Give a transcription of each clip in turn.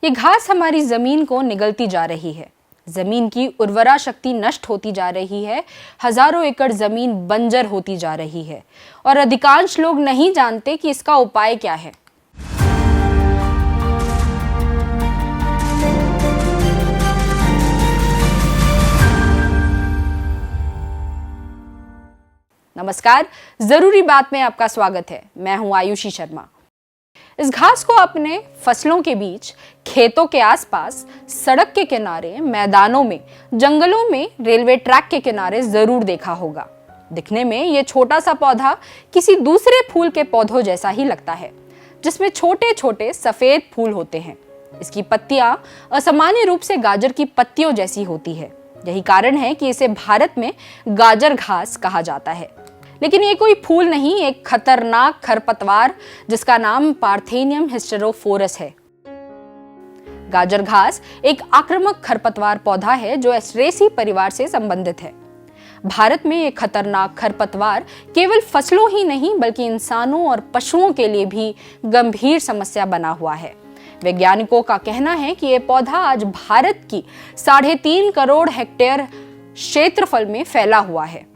ये घास हमारी जमीन को निगलती जा रही है। जमीन की उर्वरा शक्ति नष्ट होती जा रही है। हजारों एकड़ जमीन बंजर होती जा रही है और अधिकांश लोग नहीं जानते कि इसका उपाय क्या है। नमस्कार, जरूरी बात में आपका स्वागत है। मैं हूं आयुषी शर्मा। इस घास को अपने फसलों के बीच, खेतों के आसपास, सड़क के किनारे, मैदानों में, जंगलों में, रेलवे ट्रैक के किनारे जरूर देखा होगा। दिखने में ये छोटा सा पौधा किसी दूसरे फूल के पौधों जैसा ही लगता है, जिसमें छोटे छोटे सफेद फूल होते हैं। इसकी पत्तियां असामान्य रूप से गाजर की पत्तियों जैसी होती है। यही कारण है कि इसे भारत में गाजर घास कहा जाता है। लेकिन ये कोई फूल नहीं, एक खतरनाक खरपतवार जिसका नाम पार्थेनियम हिस्टेरोफोरस है। गाजर घास एक आक्रामक खरपतवार पौधा है जो एस्टरेसी परिवार से संबंधित है। भारत में ये खतरनाक खरपतवार केवल फसलों ही नहीं बल्कि इंसानों और पशुओं के लिए भी गंभीर समस्या बना हुआ है। वैज्ञानिकों का कहना है कि यह पौधा आज भारत की 3.5 करोड़ हेक्टेयर क्षेत्रफल में फैला हुआ है।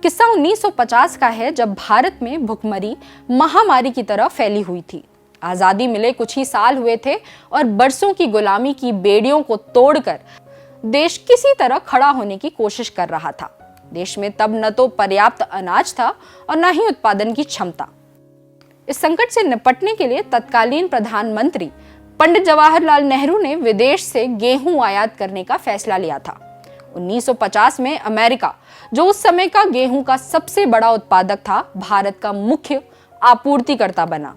किस्सा 1950 का है, जब भारत में भुखमरी महामारी की तरह फैली हुई थी। आजादी मिले कुछ ही साल हुए थे और बरसों की गुलामी की बेड़ियों को तोड़कर देश किसी तरह खड़ा होने की कोशिश कर रहा था। देश में तब न तो पर्याप्त अनाज था और न ही उत्पादन की क्षमता। इस संकट से निपटने के लिए तत्कालीन प्रधानमंत्री पंडित जवाहरलाल नेहरू ने विदेश से गेहूं आयात करने का फैसला लिया था। 1950 में अमेरिका, जो उस समय का गेहूं का सबसे बड़ा उत्पादक था, भारत का मुख्य आपूर्तिकर्ता बना।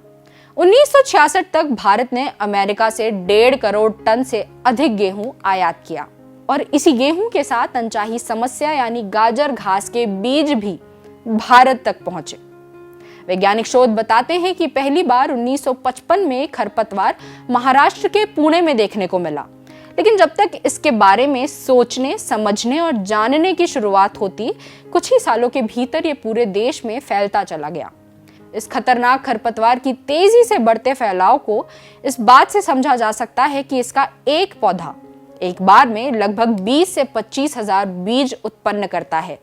1966 तक भारत ने अमेरिका से 1.5 करोड़ टन से अधिक गेहूं आयात किया और इसी गेहूं के साथ अनचाही समस्या यानी गाजर घास के बीज भी भारत तक पहुंचे। वैज्ञानिक शोध बताते हैं कि पहली बार 1955 में खरपतवार महाराष्ट्र के पुणे में देखने को मिला, लेकिन जब तक इसके बारे में सोचने, समझने और जानने की शुरुआत होती, कुछ ही सालों के भीतर ये पूरे देश में फैलता चला गया। इस खतरनाक खरपतवार की तेजी से बढ़ते फैलाव को इस बात से समझा जा सकता है कि इसका एक पौधा एक बार में लगभग 20 से 25 हजार बीज उत्पन्न करता है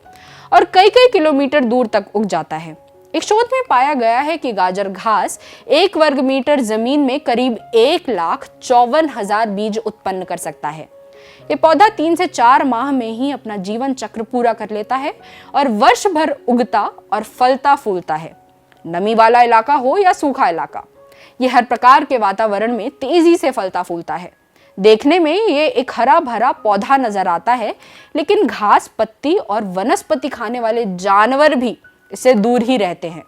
और कई कई किलोमीटर दूर तक उग जाता है। एक शोध में पाया गया है कि गाजर घास 1 वर्ग मीटर जमीन में करीब 1,54,000 बीज उत्पन्न कर सकता है। ये पौधा 3 से 4 माह में ही अपना जीवन चक्र पूरा कर लेता है और वर्ष भर उगता और फलता फूलता है। नमी वाला इलाका हो या सूखा इलाका, ये हर प्रकार के वातावरण में तेजी से फलता फूलता है। देखने में ये एक हरा भरा पौधा नजर आता है, लेकिन घास, पत्ती और वनस्पति खाने वाले जानवर भी इससे दूर ही रहते हैं।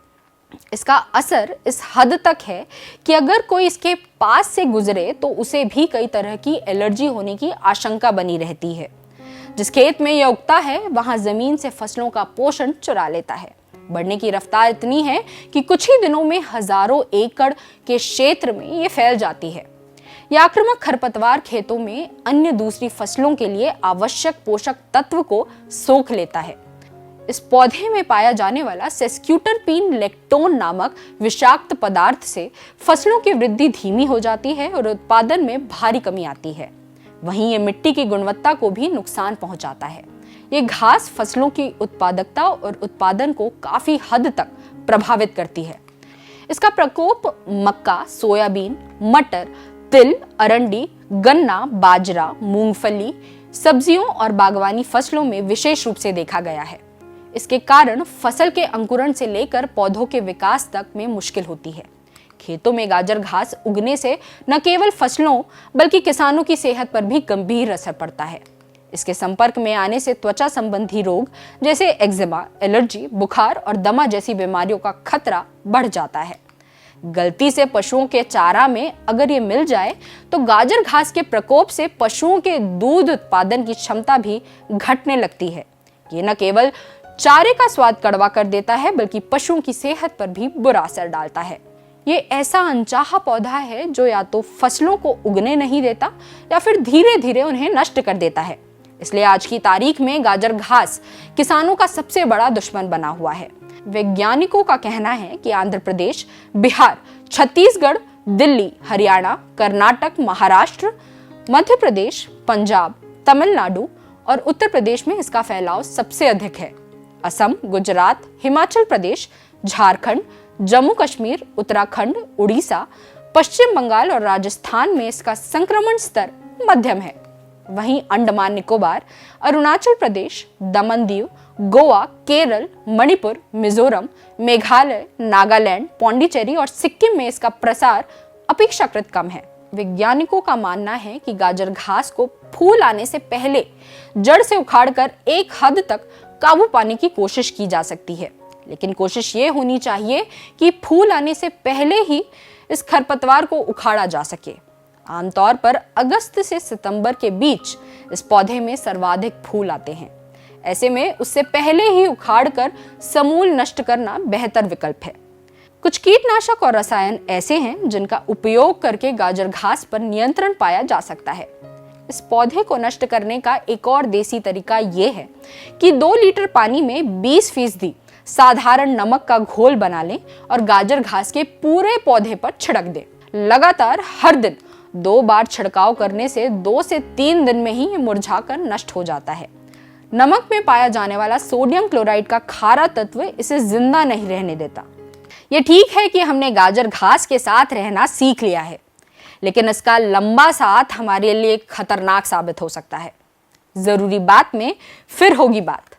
इसका असर इस हद तक है कि अगर कोई इसके पास से गुजरे तो उसे भी कई तरह की एलर्जी होने की आशंका बनी रहती है। जिस खेत में यह उगता है वहां जमीन से फसलों का पोषण चुरा लेता है। बढ़ने की रफ्तार इतनी है कि कुछ ही दिनों में हजारों एकड़ के क्षेत्र में ये फैल जाती है। यह आक्रामक खरपतवार खेतों में अन्य दूसरी फसलों के लिए आवश्यक पोषक तत्व को सोख लेता है। इस पौधे में पाया जाने वाला सेस्क्यूटरपीन लेक्टोन नामक विषाक्त पदार्थ से फसलों की वृद्धि धीमी हो जाती है और उत्पादन में भारी कमी आती है। वहीं ये मिट्टी की गुणवत्ता को भी नुकसान पहुंचाता है। ये घास फसलों की उत्पादकता और उत्पादन को काफी हद तक प्रभावित करती है। इसका प्रकोप मक्का, सोयाबीन, मटर, तिल, अरंडी, गन्ना, बाजरा, मूंगफली, सब्जियों और बागवानी फसलों में विशेष रूप से देखा गया है। इसके कारण फसल के अंकुरण से लेकर पौधों के विकास तक में मुश्किल होती है। खेतों में गाजर घास उगने से न केवल फसलों बल्कि किसानों की सेहत पर भी गंभीर असर पड़ता है। इसके संपर्क में आने से त्वचा संबंधी रोग जैसे एक्जिमा, एलर्जी, बुखार और दमा जैसी बीमारियों का खतरा बढ़ जाता है। गलती से पशुओं के चारा में अगर ये मिल जाए तो गाजर घास के प्रकोप से पशुओं के दूध उत्पादन की क्षमता भी घटने लगती है। ये न केवल चारे का स्वाद कड़वा कर देता है बल्कि पशुओं की सेहत पर भी बुरा असर डालता है। ये ऐसा अनचाहा पौधा है जो या तो फसलों को उगने नहीं देता या फिर धीरे धीरे उन्हें नष्ट कर देता है। इसलिए आज की तारीख में गाजर घास किसानों का सबसे बड़ा दुश्मन बना हुआ है। वैज्ञानिकों का कहना है कि आंध्र प्रदेश, बिहार, छत्तीसगढ़, दिल्ली, हरियाणा, कर्नाटक, महाराष्ट्र, मध्य प्रदेश, पंजाब, तमिलनाडु और उत्तर प्रदेश में इसका फैलाव सबसे अधिक है। असम, गुजरात, हिमाचल प्रदेश, झारखंड, जम्मू कश्मीर, उत्तराखंड, उड़ीसा, पश्चिम बंगाल और राजस्थान में इसका संक्रमण स्तर मध्यम है। वहीं अंडमान निकोबार, अरुणाचल प्रदेश, दमन दीव, गोवा, केरल, मणिपुर, मिजोरम, मेघालय, नागालैंड, पौंडीचेरी और सिक्किम में इसका प्रसार अपेक्षाकृत कम है। वैज्ञानिकों का मानना है कि गाजर घास को फूल आने से पहले जड़ से उखाड़कर एक हद तक काबू पाने की कोशिश की जा सकती है, लेकिन कोशिश ये होनी चाहिए कि फूल आने से पहले ही इस खरपतवार को उखाड़ा जा सके। आमतौर पर अगस्त से सितंबर के बीच इस पौधे में सर्वाधिक फूल आते हैं। ऐसे में उससे पहले ही उखाड़कर समूल नष्ट करना बेहतर विकल्प है। कुछ कीटनाशक और रसायन ऐसे हैं जिनका उपयोग करके गाजर घास पर नियंत्रण पाया जा सकता है। इस पौधे को नष्ट करने का एक और देसी तरीका ये है कि 2 लीटर पानी में 20% साधारण नमक का घोल बना लें और गाजर घास के पूरे पौधे पर छिड़क दें। लगातार हर दिन 2 बार छिड़काव करने से 2 से 3 दिन में ही ये मुरझाकर नष्ट हो जाता है। नमक में पाया जाने वाला सोडियम क्लोराइड का खारा तत्व इसे जिंदा नहीं रहने देता। ये ठीक है कि हमने गाजर घास के साथ रहना सीख लिया है, लेकिन इसका लंबा साथ हमारे लिए खतरनाक साबित हो सकता है। जरूरी बात में फिर होगी बात।